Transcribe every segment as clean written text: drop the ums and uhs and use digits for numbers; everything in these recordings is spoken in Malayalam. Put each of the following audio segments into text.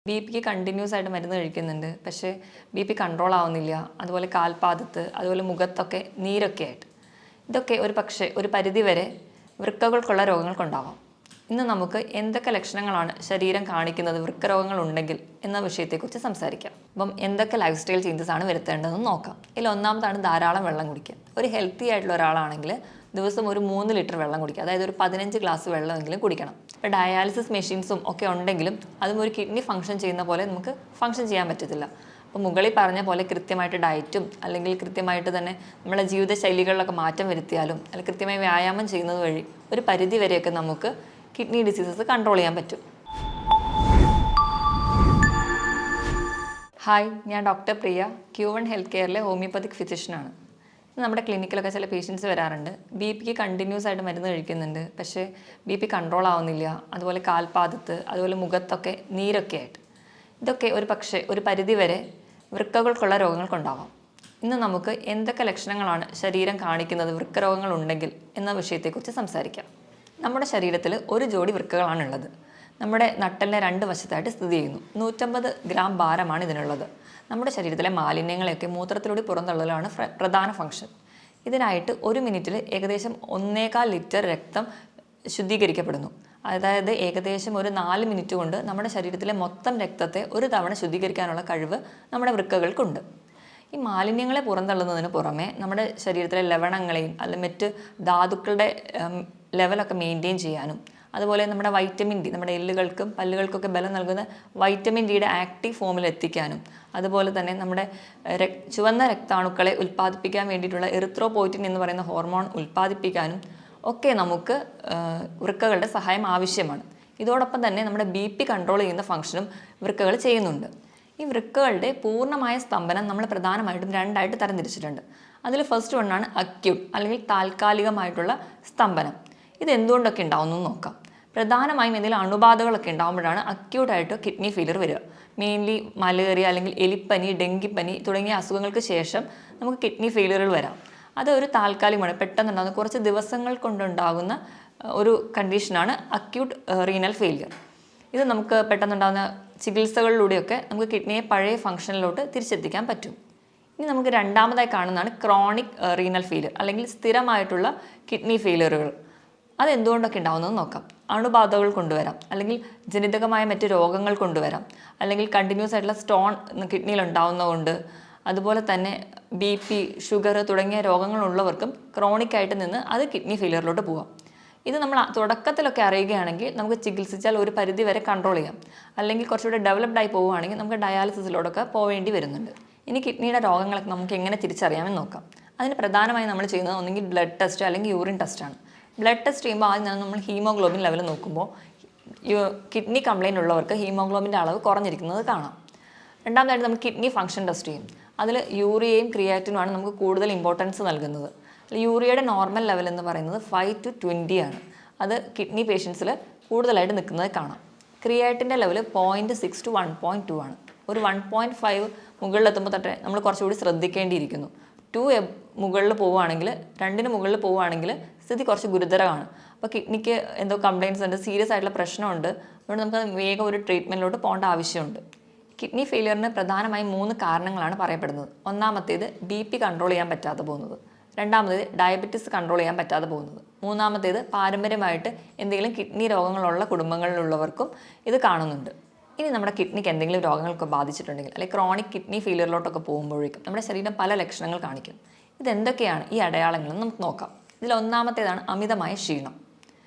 ബിപിക്ക് കണ്ടിന്യൂസ് ആയിട്ട് മരുന്ന് കഴിക്കുന്നുണ്ട്. പക്ഷേ ബിപി കൺട്രോൾ ആവുന്നില്ല. അതുപോലെ കാൽപാദത്ത്, അതുപോലെ മുഖത്തൊക്കെ നീരൊക്കെ ആയിട്ട്. ഇതൊക്കെ ഒരു പരിധി വരെ വൃക്കകൾക്കുള്ള രോഗങ്ങൾക്കുണ്ടാവാം. ഇന്ന് നമുക്ക് എന്തൊക്കെ ലക്ഷണങ്ങളാണ് ശരീരം കാണിക്കുന്നത് വൃക്കരോഗങ്ങൾ ഉണ്ടെങ്കിൽ എന്ന വിഷയത്തെക്കുറിച്ച് സംസാരിക്കാം. അപ്പം എന്തൊക്കെ ലൈഫ് സ്റ്റൈൽ ചേഞ്ചസ് ആണ് വരുത്തേണ്ടതെന്ന് നോക്കാം. ഇതിൽ ഒന്നാമതാണ് ധാരാളം വെള്ളം കുടിക്കുക. ഒരു ഹെൽത്തി ആയിട്ടുള്ള ഒരാളാണെങ്കിൽ ദിവസം ഒരു 3 ലിറ്റർ വെള്ളം കുടിക്കുക. അതായത് ഒരു 15 ഗ്ലാസ് വെള്ളമെങ്കിലും കുടിക്കണം. ഇപ്പോൾ ഡയാലിസിസ് മെഷീൻസും ഒക്കെ ഉണ്ടെങ്കിലും അതും ഒരു കിഡ്നി ഫംഗ്ഷൻ ചെയ്യുന്ന പോലെ നമുക്ക് ഫംഗ്ഷൻ ചെയ്യാൻ പറ്റത്തില്ല. അപ്പോൾ മുകളിൽ പറഞ്ഞ പോലെ കൃത്യമായിട്ട് ഡയറ്റും അല്ലെങ്കിൽ കൃത്യമായിട്ട് തന്നെ നമ്മുടെ ജീവിതശൈലികളിലൊക്കെ മാറ്റം വരുത്തിയാലും അല്ലെങ്കിൽ കൃത്യമായി വ്യായാമം ചെയ്യുന്നത് വഴി ഒരു പരിധി വരെയൊക്കെ നമുക്ക് കിഡ്നി ഡിസീസസ് കൺട്രോൾ ചെയ്യാൻ പറ്റും. ഹായ്, ഞാൻ ഡോക്ടർ പ്രിയ, Q1 ഹെൽത്ത് കെയറിലെ ഹോമിയോപ്പതിക് ഫിസിഷ്യനാണ്. നമ്മുടെ ക്ലിനിക്കിലൊക്കെ ചില പേഷ്യൻസ് വരാറുണ്ട്. ബിപിക്ക് കണ്ടിന്യൂസ് ആയിട്ട് മരുന്ന് കഴിക്കുന്നുണ്ട്. പക്ഷേ ബിപി കൺട്രോൾ ആവുന്നില്ല. അതുപോലെ കാൽപാദത്ത്, അതുപോലെ മുഖത്തൊക്കെ നീരൊക്കെ ആയിട്ട്. ഇതൊക്കെ ഒരു പരിധി വരെ വൃക്കകൾക്കുള്ള രോഗങ്ങൾക്കുണ്ടാവാം. ഇന്ന് നമുക്ക് എന്തൊക്കെ ലക്ഷണങ്ങളാണ് ശരീരം കാണിക്കുന്നത് വൃക്കരോഗങ്ങൾ ഉണ്ടെങ്കിൽ എന്ന വിഷയത്തെക്കുറിച്ച് സംസാരിക്കാം. നമ്മുടെ ശരീരത്തിൽ ഒരു ജോഡി വൃക്കകളാണുള്ളത്. നമ്മുടെ നട്ടലിനെ 2 വശത്തായിട്ട് സ്ഥിതി ചെയ്യുന്നു. 150 ഗ്രാം ഭാരമാണ് ഇതിനുള്ളത്. നമ്മുടെ ശരീരത്തിലെ മാലിന്യങ്ങളെയൊക്കെ മൂത്രത്തിലൂടെ പുറന്തള്ളലാണ് പ്രധാന ഫംഗ്ഷൻ. ഇതിനായിട്ട് 1 മിനിറ്റിൽ ഏകദേശം 1.25 ലിറ്റർ രക്തം ശുദ്ധീകരിക്കപ്പെടുന്നു. അതായത് ഏകദേശം ഒരു 4 മിനിറ്റ് കൊണ്ട് നമ്മുടെ ശരീരത്തിലെ മൊത്തം രക്തത്തെ ഒരു തവണ ശുദ്ധീകരിക്കാനുള്ള കഴിവ് നമ്മുടെ വൃക്കകൾക്കുണ്ട്. ഈ മാലിന്യങ്ങളെ പുറന്തള്ളുന്നതിന് പുറമെ നമ്മുടെ ശരീരത്തിലെ ലവണങ്ങളെയും അല്ലെങ്കിൽ മറ്റ് ധാതുക്കളുടെ ലെവലൊക്കെ മെയിൻറ്റെയിൻ ചെയ്യാനും അതുപോലെ നമ്മുടെ വൈറ്റമിൻ ഡി, നമ്മുടെ എല്ലുകൾക്കും പല്ലുകൾക്കൊക്കെ ബലം നൽകുന്ന വൈറ്റമിൻ ഡിയുടെ ആക്റ്റീവ് ഫോമിൽ എത്തിക്കാനും അതുപോലെ തന്നെ നമ്മുടെ ചുവന്ന രക്താണുക്കളെ ഉൽപ്പാദിപ്പിക്കാൻ വേണ്ടിയിട്ടുള്ള എറിത്രോപോയിറ്റിൻ എന്ന് പറയുന്ന ഹോർമോൺ ഉൽപ്പാദിപ്പിക്കാനും ഒക്കെ നമുക്ക് വൃക്കകളുടെ സഹായം ആവശ്യമാണ്. ഇതോടൊപ്പം തന്നെ നമ്മുടെ ബിപി കൺട്രോൾ ചെയ്യുന്ന ഫംഗ്ഷനും വൃക്കകൾ ചെയ്യുന്നുണ്ട്. ഈ വൃക്കകളുടെ പൂർണ്ണമായ സ്തംഭനം നമ്മൾ പ്രധാനമായിട്ടും 2ആയിട്ട് തരംതിരിച്ചിട്ടുണ്ട്. അതിൽ ഫസ്റ്റ് വണ്ണാണ് അക്യൂട്ട് അല്ലെങ്കിൽ താൽക്കാലികമായിട്ടുള്ള സ്തംഭനം. ഇത് എന്തുകൊണ്ടൊക്കെ ഉണ്ടാവുമെന്ന് നോക്കാം. പ്രധാനമായും എന്തെങ്കിലും അണുബാധകളൊക്കെ ഉണ്ടാകുമ്പോഴാണ് അക്യൂട്ടായിട്ട് കിഡ്നി ഫെയിലിയർ വരിക. മെയിൻലി മലേറിയ അല്ലെങ്കിൽ എലിപ്പനി, ഡെങ്കിപ്പനി തുടങ്ങിയ അസുഖങ്ങൾക്ക് ശേഷം നമുക്ക് കിഡ്നി ഫെയിലിയറുകൾ വരാം. അത് ഒരു താൽക്കാലികമാണ്, പെട്ടെന്നുണ്ടാകുന്ന കുറച്ച് ദിവസങ്ങൾ കൊണ്ടുണ്ടാകുന്ന ഒരു കണ്ടീഷനാണ് അക്യൂട്ട് റീനൽ ഫെയിലിയർ. ഇത് നമുക്ക് പെട്ടെന്നുണ്ടാകുന്ന ചികിത്സകളിലൂടെയൊക്കെ നമുക്ക് കിഡ്നിയെ പഴയ ഫംഗ്ഷനിലോട്ട് തിരിച്ചെത്തിക്കാൻ പറ്റും. ഇനി നമുക്ക് രണ്ടാമതായി കാണുന്നതാണ് ക്രോണിക് റീനൽ ഫെയിലിയർ അല്ലെങ്കിൽ സ്ഥിരമായിട്ടുള്ള കിഡ്നി ഫെയിലിയറുകൾ. അതെന്തുകൊണ്ടൊക്കെ ഉണ്ടാവുന്നത് നോക്കാം. അണുബാധകൾ കൊണ്ടുവരാം, അല്ലെങ്കിൽ ജനിതകമായ മറ്റ് രോഗങ്ങൾ കൊണ്ടുവരാം, അല്ലെങ്കിൽ കണ്ടിന്യൂസ് ആയിട്ടുള്ള സ്റ്റോൺ കിഡ്നിയിൽ ഉണ്ടാവുന്നതുകൊണ്ട്, അതുപോലെ തന്നെ BP, ഷുഗർ തുടങ്ങിയ രോഗങ്ങളുള്ളവർക്കും ക്രോണിക്കായിട്ട് നിന്ന് അത് കിഡ്നി ഫെയിലിയറിലോട്ട് പോകാം. ഇത് നമ്മൾ തുടക്കത്തിലൊക്കെ അറിയുകയാണെങ്കിൽ നമുക്ക് ചികിത്സിച്ചാൽ ഒരു പരിധി വരെ കൺട്രോൾ ചെയ്യാം. അല്ലെങ്കിൽ കുറച്ചുകൂടെ ഡെവലപ്ഡ് ആയി പോവുകയാണെങ്കിൽ നമുക്ക് ഡയാലിസിസിലോടൊക്കെ പോവേണ്ടി വരുന്നുണ്ട്. ഇനി കിഡ്നിയുടെ രോഗങ്ങളൊക്കെ നമുക്ക് എങ്ങനെ തിരിച്ചറിയാമെന്ന് നോക്കാം. അതിന് പ്രധാനമായി നമ്മൾ ചെയ്യുന്നത് ഒന്നെങ്കിൽ ബ്ലഡ് ടെസ്റ്റ് അല്ലെങ്കിൽ യൂറിൻ ടെസ്റ്റാണ്. ബ്ലഡ് ടെസ്റ്റ് ചെയ്യുമ്പോൾ ആദ്യം നമ്മൾ ഹീമോഗ്ലോബിൻ ലെവൽ നോക്കുമ്പോൾ കിഡ്നി കംപ്ലയിൻ്റ് ഉള്ളവർക്ക് ഹീമോഗ്ലോബിൻ്റെ അളവ് കുറഞ്ഞിരിക്കുന്നത് കാണാം. രണ്ടാമതായിട്ട് നമ്മൾ കിഡ്നി ഫംഗ്ഷൻ ടെസ്റ്റ് ചെയ്യും. അതിൽ യൂറിയയും ക്രിയാറ്റിനുമാണ് നമുക്ക് കൂടുതൽ ഇമ്പോർട്ടൻസ് നൽകുന്നത്. യൂറിയയുടെ നോർമൽ ലെവൽ എന്ന് പറയുന്നത് 5 to 20 ആണ്. അത് കിഡ്നി പേഷ്യൻസിൽ കൂടുതലായിട്ട് നിൽക്കുന്നത് കാണാം. ക്രിയാറ്റിൻ്റെ ലെവൽ 0.6 to 1.2 ആണ്. ഒരു 1.5 മുകളിലെത്തുമ്പോൾ തൊട്ടേ നമ്മൾ കുറച്ചുകൂടി ശ്രദ്ധിക്കേണ്ടിയിരിക്കുന്നു. 2 മുകളിൽ പോവുകയാണെങ്കിൽ, 2 മുകളിൽ പോവുകയാണെങ്കിൽ സ്ഥിതി കുറച്ച് ഗുരുതരമാണ്. അപ്പോൾ കിഡ്നിക്ക് എന്തോ കംപ്ലയിൻറ്റ്സ് ഉണ്ട്, സീരിയസ് ആയിട്ടുള്ള പ്രശ്നമുണ്ട്. അതുകൊണ്ട് നമുക്ക് വേഗം ഒരു ട്രീറ്റ്മെൻറ്റിലോട്ട് പോകേണ്ട ആവശ്യമുണ്ട്. കിഡ്നി ഫെയിലിയറിന് പ്രധാനമായും 3 കാരണങ്ങളാണ് പറയപ്പെടുന്നത്. ഒന്നാമത്തേത് BP കൺട്രോൾ ചെയ്യാൻ പറ്റാതെ പോകുന്നത്. രണ്ടാമത്തേത് ഡയബറ്റിസ് കൺട്രോൾ ചെയ്യാൻ പറ്റാതെ പോകുന്നത്. മൂന്നാമത്തേത് പാരമ്പര്യമായിട്ട് എന്തെങ്കിലും കിഡ്നി രോഗങ്ങളുള്ള കുടുംബങ്ങളിലുള്ളവർക്കും ഇത് കാണുന്നുണ്ട്. ഇനി നമ്മുടെ കിഡ്നിക്ക് എന്തെങ്കിലും രോഗങ്ങളൊക്കെ ബാധിച്ചിട്ടുണ്ടെങ്കിൽ അല്ലെങ്കിൽ ക്രോണിക് കിഡ്നി ഫെയിലിയറിലോട്ടൊക്കെ പോകുമ്പോഴേക്കും നമ്മുടെ ശരീരം പല ലക്ഷണങ്ങൾ കാണിക്കും. ഇതെന്തൊക്കെയാണ് ഈ അടയാളങ്ങളെന്ന് നമുക്ക് നോക്കാം. ഇതിൽ ഒന്നാമത്തേതാണ് അമിതമായ ക്ഷീണം.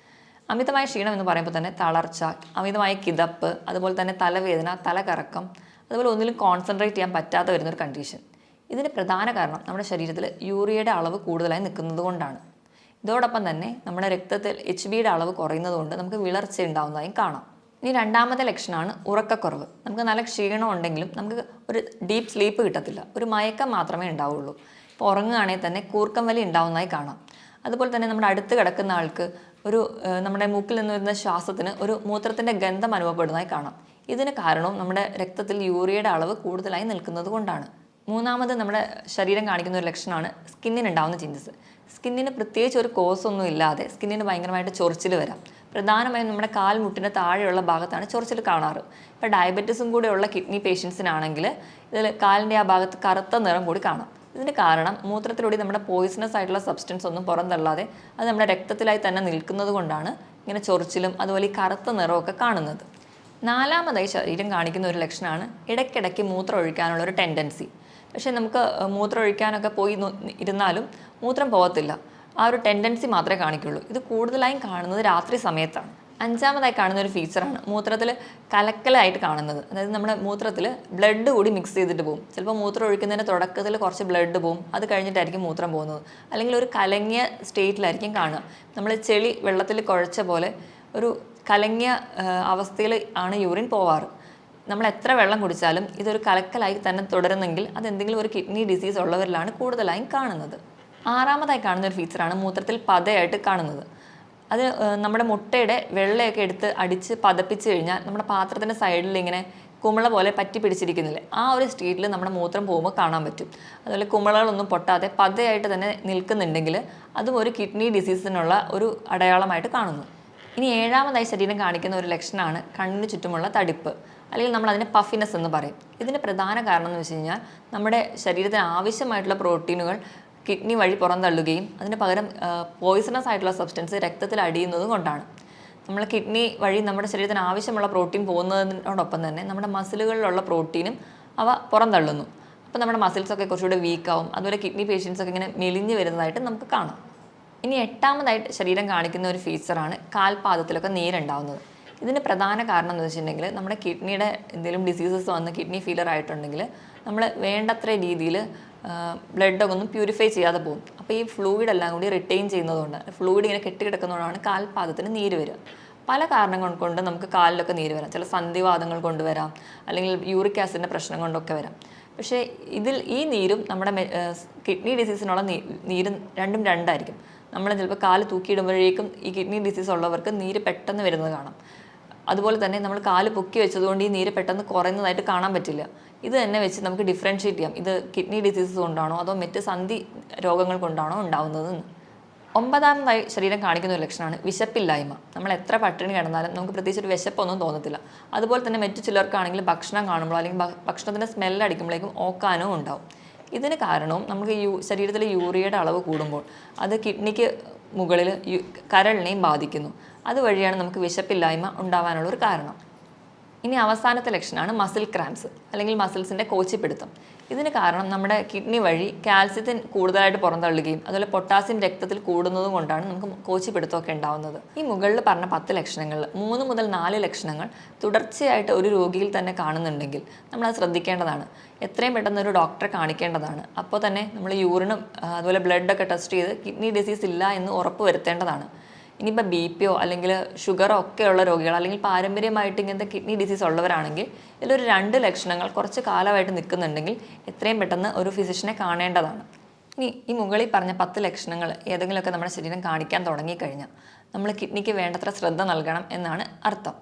അമിതമായ ക്ഷീണം എന്ന് പറയുമ്പോൾ തന്നെ തളർച്ച, അമിതമായ കിതപ്പ്, അതുപോലെ തന്നെ തലവേദന, തലകറക്കം, അതുപോലെ ഒന്നിലും കോൺസെൻട്രേറ്റ് ചെയ്യാൻ പറ്റാതെ വരുന്നൊരു കണ്ടീഷൻ. ഇതിന് പ്രധാന കാരണം നമ്മുടെ ശരീരത്തിൽ യൂറിയയുടെ അളവ് കൂടുതലായി നിൽക്കുന്നത് കൊണ്ടാണ്. ഇതോടൊപ്പം തന്നെ നമ്മുടെ രക്തത്തിൽ HBയുടെ അളവ് കുറയുന്നത് കൊണ്ട് നമുക്ക് വിളർച്ച ഉണ്ടാകുന്നതായും കാണാം. ഇനി രണ്ടാമത്തെ ലക്ഷണമാണ് ഉറക്കക്കുറവ്. നമുക്ക് നല്ല ക്ഷീണം ഉണ്ടെങ്കിലും നമുക്ക് ഒരു ഡീപ്പ് സ്ലീപ്പ് കിട്ടത്തില്ല, ഒരു മയക്കം മാത്രമേ ഉണ്ടാവുള്ളൂ. ഇപ്പോൾ ഉറങ്ങുകയാണെങ്കിൽ തന്നെ കൂർക്കം വലി ഉണ്ടാവുന്നതായി കാണാം. അതുപോലെ തന്നെ നമ്മുടെ അടുത്ത് കിടക്കുന്ന ആൾക്ക് നമ്മുടെ മൂക്കിൽ നിന്ന് വരുന്ന ശ്വാസത്തിന് ഒരു മൂത്രത്തിൻ്റെ ഗന്ധം അനുഭവപ്പെടുന്നതായി കാണാം. ഇതിന് കാരണവും നമ്മുടെ രക്തത്തിൽ യൂറിയയുടെ അളവ് കൂടുതലായി നിൽക്കുന്നത് കൊണ്ടാണ്. മൂന്നാമത് നമ്മുടെ ശരീരം കാണിക്കുന്ന ഒരു ലക്ഷണമാണ് സ്കിന്നിന് ഉണ്ടാകുന്ന ചേഞ്ചസ്. സ്കിന്നിന് പ്രത്യേകിച്ച് ഒരു കോസ് ഒന്നും ഇല്ലാതെ സ്കിന്നിന് ഭയങ്കരമായിട്ട് ചൊറിച്ചിൽ വരാം. പ്രധാനമായും നമ്മുടെ കാൽമുട്ടിന് താഴെയുള്ള ഭാഗത്താണ് ചൊറിച്ചിൽ കാണാറ്. ഇപ്പോൾ ഡയബറ്റീസും കൂടെയുള്ള കിഡ്നി പേഷ്യൻസിനാണെങ്കിൽ ഇതിൽ കാലിൻ്റെ ആ ഭാഗത്ത് കറുത്ത നിറം കൂടി കാണാം. ഇതിന് കാരണം മൂത്രത്തിലൂടെ നമ്മുടെ പോയിസണസ് ആയിട്ടുള്ള സബ്സ്റ്റൻസ് ഒന്നും പുറന്തള്ളാതെ അത് നമ്മുടെ രക്തത്തിലായി തന്നെ നിൽക്കുന്നത് കൊണ്ടാണ് ഇങ്ങനെ ചൊറിച്ചിലും അതുപോലെ ഈ കറുത്ത നിറമൊക്കെ കാണുന്നത്. നാലാമതായി ശരീരം കാണിക്കുന്ന ഒരു ലക്ഷണമാണ് ഇടയ്ക്കിടയ്ക്ക് മൂത്രം ഒഴിക്കാനുള്ള ഒരു ടെൻഡൻസി. പക്ഷേ നമുക്ക് മൂത്രം ഒഴിക്കാനൊക്കെ പോയി ഇരുന്നാലും മൂത്രം പോകത്തില്ല. ആ ഒരു ടെൻഡൻസി മാത്രമേ കാണിക്കുള്ളൂ. ഇത് കൂടുതലായും കാണുന്നത് രാത്രി സമയത്താണ്. അഞ്ചാമതായി കാണുന്ന ഒരു ഫീച്ചറാണ് മൂത്രത്തിൽ കലക്കലായിട്ട് കാണുന്നത്. അതായത് നമ്മുടെ മൂത്രത്തിൽ ബ്ലഡ് കൂടി മിക്സ് ചെയ്തിട്ട് പോകും. ചിലപ്പോൾ മൂത്രം ഒഴിക്കുന്നതിൻ്റെ തുടക്കത്തിൽ കുറച്ച് ബ്ലഡ് പോകും, അത് കഴിഞ്ഞിട്ടായിരിക്കും മൂത്രം പോകുന്നത്. അല്ലെങ്കിൽ ഒരു കലങ്ങിയ സ്റ്റേറ്റിലായിരിക്കും കാണുക. നമ്മൾ ചെളി വെള്ളത്തിൽ കുഴച്ച പോലെ ഒരു കലങ്ങിയ അവസ്ഥയിൽ ആണ് യൂറിൻ പോവാറ്. നമ്മൾ എത്ര വെള്ളം കുടിച്ചാലും ഇതൊരു കലക്കലായി തന്നെ തുടരുന്നെങ്കിൽ അതെന്തെങ്കിലും ഒരു കിഡ്നി ഡിസീസ് ഉള്ളവരിലാണ് കൂടുതലായും കാണുന്നത്. ആറാമതായി കാണുന്ന ഒരു ഫീച്ചറാണ് മൂത്രത്തിൽ പതയായിട്ട് കാണുന്നത്. അത് നമ്മുടെ മുട്ടയുടെ വെള്ളയൊക്കെ എടുത്ത് അടിച്ച് പതപ്പിച്ച് കഴിഞ്ഞാൽ നമ്മുടെ പാത്രത്തിൻ്റെ സൈഡിൽ ഇങ്ങനെ കുമിള പോലെ പറ്റി പിടിച്ചിരിക്കുന്നില്ലേ, ആ ഒരു സ്റ്റേറ്റിൽ നമ്മുടെ മൂത്രം പോകുമ്പോൾ കാണാൻ പറ്റും. അതുപോലെ കുമിളകളൊന്നും പൊട്ടാതെ പതയായിട്ട് തന്നെ നിൽക്കുന്നുണ്ടെങ്കിൽ അതും ഒരു കിഡ്നി ഡിസീസിനുള്ള ഒരു അടയാളമായിട്ട് കാണുന്നു. ഇനി ഏഴാമതായി ശരീരം കാണിക്കുന്ന ഒരു ലക്ഷണമാണ് കണ്ണിന് ചുറ്റുമുള്ള തടിപ്പ്, അല്ലെങ്കിൽ നമ്മൾ അതിനെ പഫിനെസ് എന്ന് പറയും. ഇതിന് പ്രധാന കാരണം എന്ന് വെച്ച് കഴിഞ്ഞാൽ നമ്മുടെ ശരീരത്തിന് ആവശ്യമായിട്ടുള്ള പ്രോട്ടീനുകൾ കിഡ്നി വഴി പുറന്തള്ളുകയും അതിന് പകരം പോയിസണസ് ആയിട്ടുള്ള സബ്സ്റ്റൻസ് രക്തത്തിൽ അടിയുന്നതും കൊണ്ടാണ്. നമ്മൾ കിഡ്നി വഴി നമ്മുടെ ശരീരത്തിന് ആവശ്യമുള്ള പ്രോട്ടീൻ പോകുന്നതിനോടൊപ്പം തന്നെ നമ്മുടെ മസിലുകളിലുള്ള പ്രോട്ടീനും അവ പുറന്തള്ളുന്നു. അപ്പോൾ നമ്മുടെ മസിൽസൊക്കെ കുറച്ചുകൂടെ വീക്കാവും. അതുപോലെ കിഡ്നി പേഷ്യൻസൊക്കെ ഇങ്ങനെ മെലിഞ്ഞ് വരുന്നതായിട്ട് നമുക്ക് കാണാം. ഇനി എട്ടാമതായിട്ട് ശരീരം കാണിക്കുന്ന ഒരു ഫീച്ചറാണ് കാൽപാദത്തിലൊക്കെ നീരുണ്ടാവുന്നത്. ഇതിന് പ്രധാന കാരണം എന്ന് വെച്ചിട്ടുണ്ടെങ്കിൽ നമ്മുടെ കിഡ്നിയുടെ എന്തെങ്കിലും ഡിസീസസ് വന്ന് കിഡ്നി ഫെയിലിയർ ആയിട്ടുണ്ടെങ്കിൽ നമ്മൾ വേണ്ടത്ര രീതിയിൽ ബ്ലഡൊക്കെ ഒന്നും പ്യൂരിഫൈ ചെയ്യാതെ പോകും. അപ്പോൾ ഈ ഫ്ലൂയിഡ് എല്ലാം കൂടി റിട്ടെയിൻ ചെയ്യുന്നതുകൊണ്ട്, ഫ്ലൂയിഡ് ഇങ്ങനെ കെട്ടിക്കിടക്കുന്നതുകൊണ്ടാണ് കാൽപാദത്തിന് നീര് വരിക. പല കാരണങ്ങൾ കൊണ്ട് നമുക്ക് കാലിലൊക്കെ നീര് വരാം. ചില സന്ധിവാതങ്ങൾ കൊണ്ടുവരാം, അല്ലെങ്കിൽ യൂറിക് ആസിഡിൻ്റെ പ്രശ്നം കൊണ്ടൊക്കെ വരാം. പക്ഷേ ഈ നീരും നമ്മുടെ കിഡ്നി ഡിസീസിനുള്ള നീരും രണ്ടും രണ്ടായിരിക്കും. നമ്മൾ ചിലപ്പോൾ കാല് തൂക്കിയിടുമ്പോഴേക്കും ഈ കിഡ്നി ഡിസീസ് ഉള്ളവർക്ക് നീര് പെട്ടെന്ന് വരുന്നത് കാണാം. അതുപോലെ തന്നെ നമ്മൾ കാല് പൊക്കി വെച്ചതുകൊണ്ട് ഈ നീര് പെട്ടെന്ന് കുറയുന്നതായിട്ട് കാണാൻ പറ്റില്ല. ഇത് തന്നെ വെച്ച് നമുക്ക് ഡിഫറൻഷ്യേറ്റ് ചെയ്യാം, ഇത് കിഡ്നി ഡിസീസസ് കൊണ്ടാണോ അതോ മറ്റ് സന്ധി രോഗങ്ങൾ കൊണ്ടാണോ ഉണ്ടാവുന്നതെന്ന്. ഒമ്പതാമതായി ശരീരം കാണിക്കുന്ന ഒരു ലക്ഷണമാണ് വിശപ്പില്ലായ്മ. നമ്മൾ എത്ര പട്ടിണി കിടന്നാലും നമുക്ക് പ്രത്യേകിച്ച് ഒരു വിശപ്പൊന്നും തോന്നത്തില്ല. അതുപോലെ തന്നെ മറ്റു ചിലർക്കാണെങ്കിൽ ഭക്ഷണം കാണുമ്പോൾ അല്ലെങ്കിൽ ഭക്ഷണത്തിൻ്റെ സ്മെല്ലടിക്കുമ്പോഴേക്കും ഓക്കാനവും ഉണ്ടാവും. ഇതിന് കാരണവും നമുക്ക് ശരീരത്തിലെ യൂറിയയുടെ അളവ് കൂടുമ്പോൾ അത് കിഡ്നിക്ക് മുകളിൽ കരളിനെയും ബാധിക്കുന്നു. അതുവഴിയാണ് നമുക്ക് വിശപ്പില്ലായ്മ ഉണ്ടാവാനുള്ളൊരു കാരണം. ഇനി അവസാനത്തെ ലക്ഷണമാണ് മസിൽ ക്രാംസ്, അല്ലെങ്കിൽ മസിൽസിൻ്റെ കോച്ചിപ്പിടുത്തം. ഇതിന് കാരണം നമ്മുടെ കിഡ്നി വഴി കാൽസ്യത്തിന് കൂടുതലായിട്ട് പുറന്തള്ളുകയും അതുപോലെ പൊട്ടാസ്യം രക്തത്തിൽ കൂടുന്നതും കൊണ്ടാണ് നമുക്ക് കോച്ചിപ്പിടുത്തമൊക്കെ ഉണ്ടാവുന്നത്. ഈ മുകളിൽ പറഞ്ഞ 10 ലക്ഷണങ്ങളിൽ 3 മുതൽ 4 ലക്ഷണങ്ങൾ തുടർച്ചയായിട്ട് ഒരു രോഗിയിൽ തന്നെ കാണുന്നുണ്ടെങ്കിൽ നമ്മളത് ശ്രദ്ധിക്കേണ്ടതാണ്. എത്രയും പെട്ടെന്ന് ഒരു ഡോക്ടറെ കാണിക്കേണ്ടതാണ്. അപ്പോൾ തന്നെ നമ്മൾ യൂറിനും അതുപോലെ ബ്ലഡൊക്കെ ടെസ്റ്റ് ചെയ്ത് കിഡ്നി ഡിസീസ് ഇല്ല എന്ന് ഉറപ്പ് വരുത്തേണ്ടതാണ്. ഇനിയിപ്പോൾ BP അല്ലെങ്കിൽ ഷുഗറോ ഒക്കെയുള്ള രോഗികൾ, അല്ലെങ്കിൽ പാരമ്പര്യമായിട്ട് ഇങ്ങനത്തെ കിഡ്നി ഡിസീസ് ഉള്ളവരാണെങ്കിൽ ഇതിലൊരു 2 ലക്ഷണങ്ങൾ കുറച്ച് കാലമായിട്ട് നിൽക്കുന്നുണ്ടെങ്കിൽ എത്രയും പെട്ടെന്ന് ഒരു ഫിസിഷ്യനെ കാണേണ്ടതാണ്. ഇനി ഈ മുകളിൽ പറഞ്ഞ 10 ലക്ഷണങ്ങൾ ഏതെങ്കിലുമൊക്കെ നമ്മുടെ ശരീരം കാണിക്കാൻ തുടങ്ങിക്കഴിഞ്ഞാൽ നമ്മൾ കിഡ്നിക്ക് വേണ്ടത്ര ശ്രദ്ധ നൽകണം എന്നാണ് അർത്ഥം.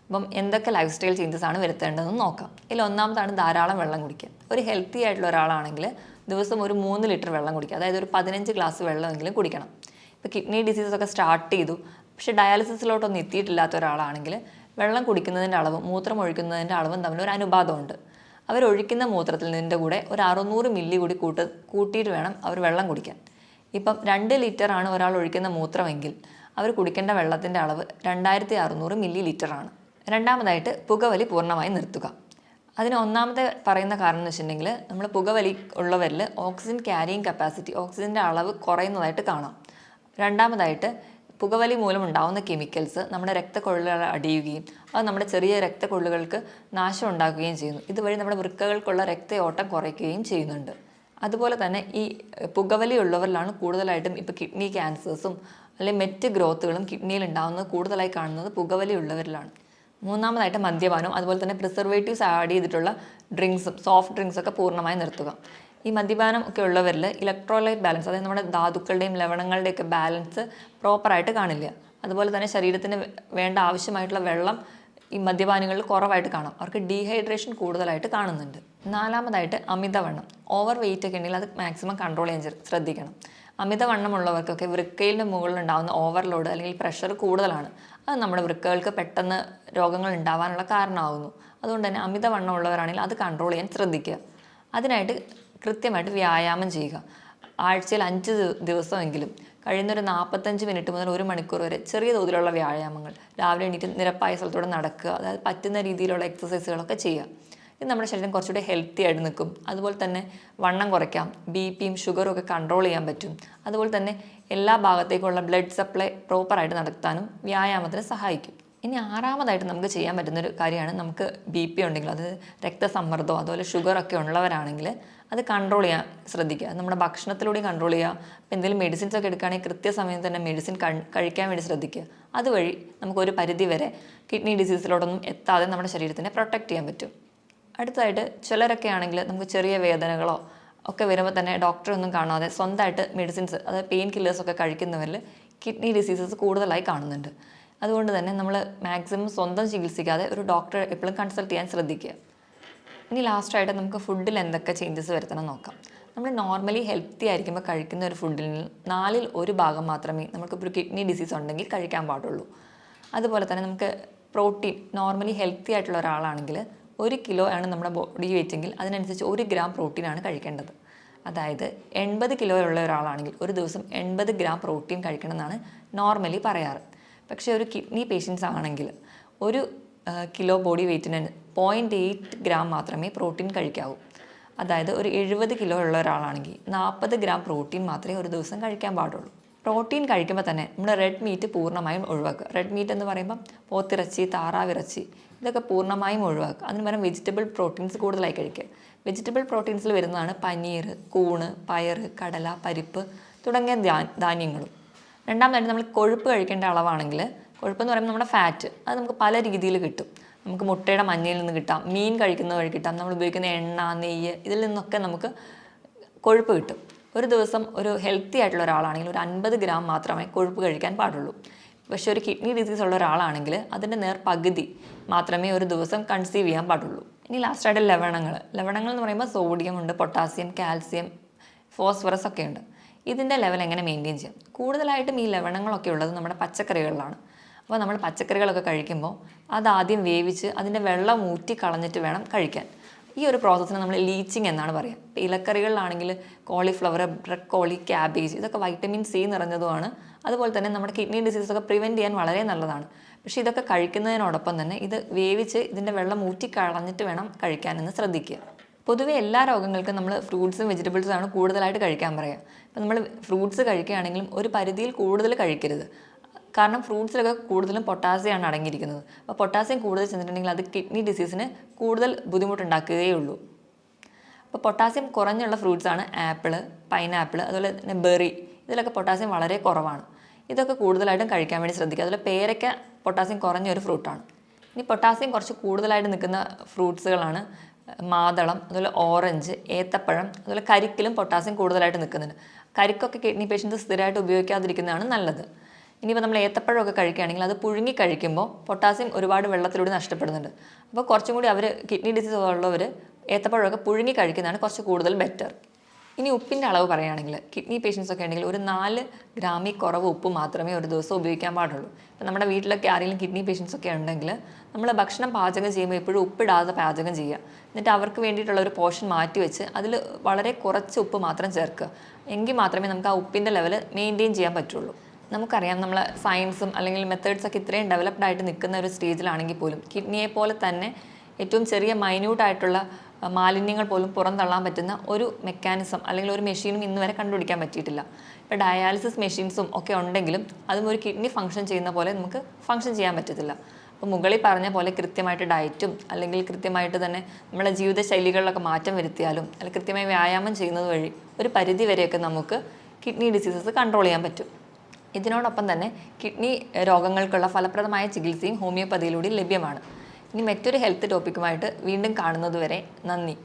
അപ്പം എന്തൊക്കെ ലൈഫ് സ്റ്റൈൽ ചേഞ്ചസ് ആണ് വരുത്തേണ്ടതെന്ന് നോക്കാം. ഇതിൽ ഒന്നാമതാണ് ധാരാളം വെള്ളം കുടിക്കുക. ഒരു ഹെൽത്തി ആയിട്ടുള്ള ഒരാളാണെങ്കിൽ ദിവസം ഒരു 3 ലിറ്റർ വെള്ളം കുടിക്കുക. അതായത് ഒരു 15 ഗ്ലാസ് വെള്ളമെങ്കിലും കുടിക്കണം. ഇപ്പോൾ കിഡ്നി ഡിസീസസ് ഒക്കെ സ്റ്റാർട്ട് ചെയ്തു, പക്ഷേ ഡയാലിസിസിലോട്ടൊന്നും എത്തിയിട്ടില്ലാത്ത ഒരാളാണെങ്കിൽ വെള്ളം കുടിക്കുന്നതിൻ്റെ അളവും മൂത്രം ഒഴിക്കുന്നതിൻ്റെ അളവും തമ്മിൽ ഒരു അനുപാതമുണ്ട്. അവരൊഴിക്കുന്ന മൂത്രത്തിൽ നിന്നിൻ്റെ കൂടെ ഒരു 600 മില്ലി കൂടി കൂട്ടിയിട്ട് വേണം അവർ വെള്ളം കുടിക്കാൻ. ഇപ്പം 2 ലിറ്റർ ആണ് ഒരാൾ ഒഴിക്കുന്ന മൂത്രമെങ്കിൽ അവർ കുടിക്കേണ്ട വെള്ളത്തിൻ്റെ അളവ് 2600 മില്ലി ലിറ്ററാണ്. രണ്ടാമതായിട്ട് പുകവലി പൂർണ്ണമായി നിർത്തുക. അതിന് ഒന്നാമത്തെ പറയുന്ന കാരണം എന്ന് വെച്ചിട്ടുണ്ടെങ്കിൽ നമ്മൾ പുകവലി ഉള്ളവരിൽ ഓക്സിജൻ ക്യാരിയിങ് കപ്പാസിറ്റി, ഓക്സിജൻ്റെ അളവ് കുറയുന്നതായിട്ട് കാണാം. രണ്ടാമതായിട്ട് പുകവലി മൂലം ഉണ്ടാകുന്ന കെമിക്കൽസ് നമ്മുടെ രക്തക്കൊള്ളുകൾ അടിയുകയും അത് നമ്മുടെ ചെറിയ രക്തക്കൊള്ളുകൾക്ക് നാശം ഉണ്ടാക്കുകയും ചെയ്യുന്നു. ഇതുവഴി നമ്മുടെ വൃക്കകൾക്കുള്ള രക്തയോട്ടം കുറയ്ക്കുകയും ചെയ്യുന്നുണ്ട്. അതുപോലെ തന്നെ ഈ പുകവലി ഉള്ളവരിലാണ് കൂടുതലായിട്ടും ഇപ്പോൾ കിഡ്നി ക്യാൻസേഴ്സും അല്ലെങ്കിൽ മറ്റ് ഗ്രോത്തുകളും കിഡ്നിയിൽ ഉണ്ടാകുന്നത് കൂടുതലായി കാണുന്നത് പുകവലി ഉള്ളവരിലാണ്. മൂന്നാമതായിട്ട് മദ്യപാനം, അതുപോലെ തന്നെ പ്രിസർവേറ്റീവ്സ് ആഡ് ചെയ്തിട്ടുള്ള ഡ്രിങ്ക്സും സോഫ്റ്റ് ഡ്രിങ്ക്സൊക്കെ പൂർണ്ണമായി നിർത്തുക. ഈ മദ്യപാനം ഒക്കെ ഉള്ളവരിൽ ഇലക്ട്രോലൈറ്റ് ബാലൻസ്, അതായത് നമ്മുടെ ധാതുക്കളുടെയും ലവണങ്ങളുടെയൊക്കെ ബാലൻസ് പ്രോപ്പറായിട്ട് കാണില്ല. അതുപോലെ തന്നെ ശരീരത്തിന് വേണ്ട ആവശ്യമായിട്ടുള്ള വെള്ളം ഈ മദ്യപാനികളിൽ കുറവായിട്ട് കാണാം. അവർക്ക് ഡീഹൈഡ്രേഷൻ കൂടുതലായിട്ട് കാണുന്നുണ്ട്. നാലാമതായിട്ട് അമിതവണ്ണം, ഓവർ വെയിറ്റ് ഒക്കെ ഉണ്ടെങ്കിൽ അത് മാക്സിമം കൺട്രോൾ ചെയ്യാൻ ശ്രദ്ധിക്കണം. അമിതവണ്ണമുള്ളവർക്കൊക്കെ വൃക്കയിലെ മുകളിലുണ്ടാകുന്ന ഓവർലോഡ് അല്ലെങ്കിൽ പ്രഷർ കൂടുതലാണ്. അത് നമ്മുടെ വൃക്കകൾക്ക് പെട്ടെന്ന് രോഗങ്ങൾ ഉണ്ടാവാനുള്ള കാരണമാകുന്നു. അതുകൊണ്ട് തന്നെ അമിതവണ്ണം ഉള്ളവരാണെങ്കിൽ അത് കൺട്രോൾ ചെയ്യാൻ ശ്രദ്ധിക്കുക. അതിനായിട്ട് കൃത്യമായിട്ട് വ്യായാമം ചെയ്യുക. ആഴ്ചയിൽ 5 ദിവസമെങ്കിലും കഴിയുന്നൊരു 45 മിനിറ്റ് മുതൽ 1 മണിക്കൂർ വരെ ചെറിയ തോതിലുള്ള വ്യായാമങ്ങൾ, രാവിലെ എണീറ്റ് നിരപ്പായ സ്ഥലത്തൂടെ നടക്കുക, അതായത് പറ്റുന്ന രീതിയിലുള്ള എക്സസൈസുകളൊക്കെ ചെയ്യുക. ഇത് നമ്മുടെ ശരീരം കുറച്ചുകൂടി ഹെൽത്തി ആയിട്ട് നിൽക്കും. അതുപോലെ തന്നെ വണ്ണം കുറയ്ക്കാം, ബിപിയും ഷുഗറും ഒക്കെ കൺട്രോൾ ചെയ്യാൻ പറ്റും. അതുപോലെ തന്നെ എല്ലാ ഭാഗത്തേക്കുള്ള ബ്ലഡ് സപ്ലൈ പ്രോപ്പറായിട്ട് നടത്താനും വ്യായാമത്തിന് സഹായിക്കും. ഇനി 6ാമതായിട്ട് നമുക്ക് ചെയ്യാൻ പറ്റുന്നൊരു കാര്യമാണ്, നമുക്ക് BP ഉണ്ടെങ്കിൽ, അത് രക്തസമ്മർദ്ദമോ അതുപോലെ ഷുഗറൊക്കെ ഉള്ളവരാണെങ്കിൽ അത് കൺട്രോൾ ചെയ്യാൻ ശ്രദ്ധിക്കുക. നമ്മുടെ ഭക്ഷണത്തിലൂടെ കൺട്രോൾ ചെയ്യുക. അപ്പോൾ എന്തെങ്കിലും മെഡിസിൻസ് ഒക്കെ എടുക്കുകയാണെങ്കിൽ കൃത്യസമയം തന്നെ മെഡിസിൻ കഴിക്കാൻ വേണ്ടി ശ്രദ്ധിക്കുക. അതുവഴി നമുക്കൊരു പരിധി വരെ കിഡ്നി ഡിസീസിലോടൊന്നും എത്താതെ നമ്മുടെ ശരീരത്തിനെ പ്രൊട്ടക്റ്റ് ചെയ്യാൻ പറ്റും. അടുത്തതായിട്ട് ചിലരൊക്കെ ആണെങ്കിൽ നമുക്ക് ചെറിയ വേദനകളോ ഒക്കെ വരുമ്പോൾ തന്നെ ഡോക്ടറെ ഒന്നും കാണാതെ സ്വന്തമായിട്ട് മെഡിസിൻസ്, അതായത് പെയിൻ കില്ലേഴ്സൊക്കെ കഴിക്കുന്നവരിൽ കിഡ്നി ഡിസീസസ് കൂടുതലായി കാണുന്നുണ്ട്. അതുകൊണ്ട് തന്നെ നമ്മൾ മാക്സിമം സ്വന്തം ചികിത്സിക്കാതെ ഒരു ഡോക്ടറെ എപ്പോഴും കൺസൾട്ട് ചെയ്യാൻ ശ്രദ്ധിക്കുക. ഇനി ലാസ്റ്റായിട്ട് നമുക്ക് ഫുഡിൽ എന്തൊക്കെ ചേഞ്ചസ് വരുത്തണം നോക്കാം. നമ്മൾ നോർമലി ഹെൽത്തി ആയിരിക്കുമ്പോൾ കഴിക്കുന്ന ഒരു ഫുഡിൽ 4ൽ 1 ഭാഗം മാത്രമേ നമുക്കിപ്പോൾ കിഡ്നി ഡിസീസ് ഉണ്ടെങ്കിൽ കഴിക്കാൻ പാടുള്ളൂ. അതുപോലെ തന്നെ നമുക്ക് പ്രോട്ടീൻ, നോർമലി ഹെൽത്തി ആയിട്ടുള്ള ഒരാളാണെങ്കിൽ 1 കിലോ ആണ് നമ്മുടെ ബോഡി വെയിറ്റ് എങ്കിൽ അതിനനുസരിച്ച് 1 ഗ്രാം പ്രോട്ടീനാണ് കഴിക്കേണ്ടത്. അതായത് 80 കിലോ ഉള്ള ഒരാളാണെങ്കിൽ ഒരു ദിവസം 80 ഗ്രാം പ്രോട്ടീൻ കഴിക്കണമെന്നാണ് നോർമലി പറയാറ്. പക്ഷേ ഒരു കിഡ്നി പേഷ്യൻസ് ആണെങ്കിൽ 1 കിലോ ബോഡി വെയ്റ്റിന് 0.8 ഗ്രാം മാത്രമേ പ്രോട്ടീൻ കഴിക്കാവൂ. അതായത് ഒരു 70 കിലോ ഉള്ള ഒരാളാണെങ്കിൽ 40 ഗ്രാം പ്രോട്ടീൻ മാത്രമേ ഒരു ദിവസം കഴിക്കാൻ പാടുള്ളൂ. പ്രോട്ടീൻ കഴിക്കുമ്പോൾ തന്നെ നമ്മൾ റെഡ് മീറ്റ് പൂർണ്ണമായും ഒഴിവാക്കുക. റെഡ് മീറ്റ് എന്ന് പറയുമ്പം പോത്തിറച്ചി, താറാവിറച്ചി, ഇതൊക്കെ പൂർണ്ണമായും ഒഴിവാക്കുക. അതിന് പകരം വെജിറ്റബിൾ പ്രോട്ടീൻസ് കൂടുതലായി കഴിക്കുക. വെജിറ്റബിൾ പ്രോട്ടീൻസിൽ വരുന്നതാണ് പനീർ, കൂണ്, പയർ, കടല, പരിപ്പ് തുടങ്ങിയ ധാന്യങ്ങളും. രണ്ടാമതായിട്ട് നമ്മൾ കൊഴുപ്പ് കഴിക്കേണ്ട അളവാണെങ്കിൽ, കൊഴുപ്പെന്ന് പറയുമ്പോൾ നമ്മുടെ ഫാറ്റ്, അത് നമുക്ക് പല രീതിയിൽ കിട്ടും. നമുക്ക് മുട്ടയുടെ മഞ്ഞയിൽ നിന്ന് കിട്ടാം, മീൻ കഴിക്കുന്ന വഴി കിട്ടാം, നമ്മൾ ഉപയോഗിക്കുന്ന എണ്ണ, നെയ്യ്, ഇതിൽ നിന്നൊക്കെ നമുക്ക് കൊഴുപ്പ് കിട്ടും. ഒരു ദിവസം ഒരു ഹെൽത്തി ആയിട്ടുള്ള ഒരാളാണെങ്കിൽ ഒരു 50 ഗ്രാം മാത്രമേ കൊഴുപ്പ് കഴിക്കാൻ പാടുള്ളൂ. പക്ഷേ ഒരു കിഡ്നി ഡിസീസ് ഉള്ള ഒരാളാണെങ്കിൽ അതിൻ്റെ പകുതി മാത്രമേ ഒരു ദിവസം കൺസീവ് ചെയ്യാൻ പാടുള്ളൂ. ഇനി ലാസ്റ്റായിട്ട് ലവണങ്ങൾ എന്ന് പറയുമ്പോൾ സോഡിയം ഉണ്ട്, പൊട്ടാസ്യം, കാൽസ്യം, ഫോസ്ഫറസ് ഒക്കെ ഉണ്ട്. ഇതിൻ്റെ ലെവൽ എങ്ങനെ മെയിൻറ്റെയിൻ ചെയ്യാം? കൂടുതലായിട്ടും ഈ ലവണങ്ങളൊക്കെ ഉള്ളത് നമ്മുടെ പച്ചക്കറികളിലാണ്. അപ്പോൾ നമ്മൾ പച്ചക്കറികളൊക്കെ കഴിക്കുമ്പോൾ അതാദ്യം വേവിച്ച് അതിൻ്റെ വെള്ളം ഊറ്റി കളഞ്ഞിട്ട് വേണം കഴിക്കാൻ. ഈ ഒരു പ്രോസസ്സിന് നമ്മൾ ലീച്ചിങ് എന്നാണ് പറയുക. ഇപ്പോൾ ഇലക്കറികളിലാണെങ്കിൽ കോളിഫ്ലവർ, ബ്രക്കോളി, ക്യാബേജ്, ഇതൊക്കെ വൈറ്റമിൻ C നിറഞ്ഞതുമാണ്. അതുപോലെ തന്നെ നമ്മുടെ കിഡ്നി ഡിസീസൊക്കെ പ്രിവെൻറ്റ് ചെയ്യാൻ വളരെ നല്ലതാണ്. പക്ഷേ ഇതൊക്കെ കഴിക്കുന്നതിനോടൊപ്പം തന്നെ ഇത് വേവിച്ച് ഇതിൻ്റെ വെള്ളം ഊറ്റി കളഞ്ഞിട്ട് വേണം കഴിക്കാനെന്ന് ശ്രദ്ധിക്കുക. പൊതുവെ എല്ലാ രോഗങ്ങൾക്കും നമ്മൾ ഫ്രൂട്ട്സും വെജിറ്റബിൾസും ആണ് കൂടുതലായിട്ട് കഴിക്കാൻ പറയുക. ഇപ്പോൾ നമ്മൾ ഫ്രൂട്ട്സ് കഴിക്കുകയാണെങ്കിലും ഒരു പരിധിയിൽ കൂടുതൽ കഴിക്കരുത്. കാരണം ഫ്രൂട്ട്സിലൊക്കെ കൂടുതലും പൊട്ടാസ്യമാണ് അടങ്ങിയിരിക്കുന്നത്. അപ്പോൾ പൊട്ടാസ്യം കൂടുതൽ ചെന്നിട്ടുണ്ടെങ്കിൽ അത് കിഡ്നി ഡിസീസിന് കൂടുതൽ ബുദ്ധിമുട്ടുണ്ടാക്കുകയേ ഉള്ളൂ. അപ്പോൾ പൊട്ടാസ്യം കുറഞ്ഞുള്ള ഫ്രൂട്ട്സാണ് ആപ്പിള്, പൈനാപ്പിൾ, അതുപോലെ തന്നെ ബെറി. ഇതിലൊക്കെ പൊട്ടാസ്യം വളരെ കുറവാണ്. ഇതൊക്കെ കൂടുതലായിട്ടും കഴിക്കാൻ വേണ്ടി ശ്രദ്ധിക്കുക. അതുപോലെ പേരയ്ക്ക പൊട്ടാസ്യം കുറഞ്ഞൊരു ഫ്രൂട്ടാണ്. ഇനി പൊട്ടാസ്യം കുറച്ച് കൂടുതലായിട്ട് നിൽക്കുന്ന ഫ്രൂട്ട്സുകളാണ് മാതളം, അതുപോലെ ഓറഞ്ച്, ഏത്തപ്പഴം, അതുപോലെ കരിക്കിലും പൊട്ടാസ്യം കൂടുതലായിട്ട് നിൽക്കുന്നുണ്ട്. കരിക്കൊക്കെ കിഡ്നി പേഷ്യൻസ് സ്ഥിരമായിട്ട് ഉപയോഗിക്കാതിരിക്കുന്നതാണ് നല്ലത്. ഇനിയിപ്പോൾ നമ്മൾ ഏത്തപ്പഴമൊക്കെ കഴിക്കുകയാണെങ്കിൽ അത് പുഴുങ്ങി കഴിക്കുമ്പോൾ പൊട്ടാസ്യം ഒരുപാട് വെള്ളത്തിലൂടെ നഷ്ടപ്പെടുന്നുണ്ട്. അപ്പോൾ കുറച്ചും കൂടി കിഡ്നി ഡിസീസ് ഉള്ളവർ ഏത്തപ്പഴമൊക്കെ പുഴുങ്ങി കഴിക്കുന്നതാണ് കുറച്ച് കൂടുതൽ ബെറ്റർ. ഇനി ഉപ്പിൻ്റെ അളവ് പറയുകയാണെങ്കിൽ കിഡ്നി പേഷ്യൻസ് ഒക്കെ ഉണ്ടെങ്കിൽ ഒരു 4 ഗ്രാമിൽ കുറവ് ഉപ്പ് മാത്രമേ ഒരു ദിവസം ഉപയോഗിക്കാൻ പാടുള്ളൂ. ഇപ്പം നമ്മുടെ വീട്ടിലൊക്കെ ആരെങ്കിലും കിഡ്നി പേഷ്യൻസ് ഒക്കെ ഉണ്ടെങ്കിൽ നമ്മൾ ഭക്ഷണം പാചകം ചെയ്യുമ്പോൾ എപ്പോഴും ഉപ്പിടാതെ പാചകം ചെയ്യുക. എന്നിട്ട് അവർക്ക് വേണ്ടിയിട്ടുള്ള ഒരു പോർഷൻ മാറ്റി വെച്ച് അതിൽ വളരെ കുറച്ച് ഉപ്പ് മാത്രം ചേർക്കുക. എങ്കിൽ മാത്രമേ നമുക്ക് ആ ഉപ്പിൻ്റെ ലെവൽ മെയിൻറ്റെയിൻ ചെയ്യാൻ പറ്റുള്ളൂ. നമുക്കറിയാം, നമ്മൾ സയൻസും അല്ലെങ്കിൽ മെത്തേഡ്സൊക്കെ ഇത്രയും ഡെവലപ്ഡ് ആയിട്ട് നിൽക്കുന്ന ഒരു സ്റ്റേജിലാണെങ്കിൽ പോലും കിഡ്നിയെ പോലെ തന്നെ ഏറ്റവും ചെറിയ മൈന്യൂട്ടായിട്ടുള്ള മാലിന്യങ്ങൾ പോലും പുറന്തള്ളാൻ പറ്റുന്ന ഒരു മെക്കാനിസം അല്ലെങ്കിൽ ഒരു മെഷീനും ഇന്ന് വരെ കണ്ടുപിടിക്കാൻ പറ്റിയിട്ടില്ല. ഇപ്പോൾ ഡയാലിസിസ് മെഷീൻസും ഒക്കെ ഉണ്ടെങ്കിലും അതും ഒരു കിഡ്നി ഫംഗ്ഷൻ ചെയ്യുന്ന പോലെ നമുക്ക് ഫംഗ്ഷൻ ചെയ്യാൻ പറ്റത്തില്ല. അപ്പോൾ മുകളിൽ പറഞ്ഞ പോലെ കൃത്യമായിട്ട് ഡയറ്റും അല്ലെങ്കിൽ കൃത്യമായിട്ട് തന്നെ നമ്മളെ ജീവിതശൈലികളിലൊക്കെ മാറ്റം വരുത്തിയാലും അല്ലെങ്കിൽ കൃത്യമായി വ്യായാമം ചെയ്യുന്നത് വഴി ഒരു പരിധി വരെയൊക്കെ നമുക്ക് കിഡ്നി ഡിസീസസ് കൺട്രോൾ ചെയ്യാൻ പറ്റും. ഇതിനോടൊപ്പം തന്നെ കിഡ്നി രോഗങ്ങൾക്കുള്ള ഫലപ്രദമായ ചികിത്സയും ഹോമിയോപ്പതിയിലൂടെ ലഭ്യമാണ്. ഇനി മറ്റൊരു ഹെൽത്ത് ടോപ്പിക്കുമായിട്ട് വീണ്ടും കാണുന്നതുവരെ നന്ദി.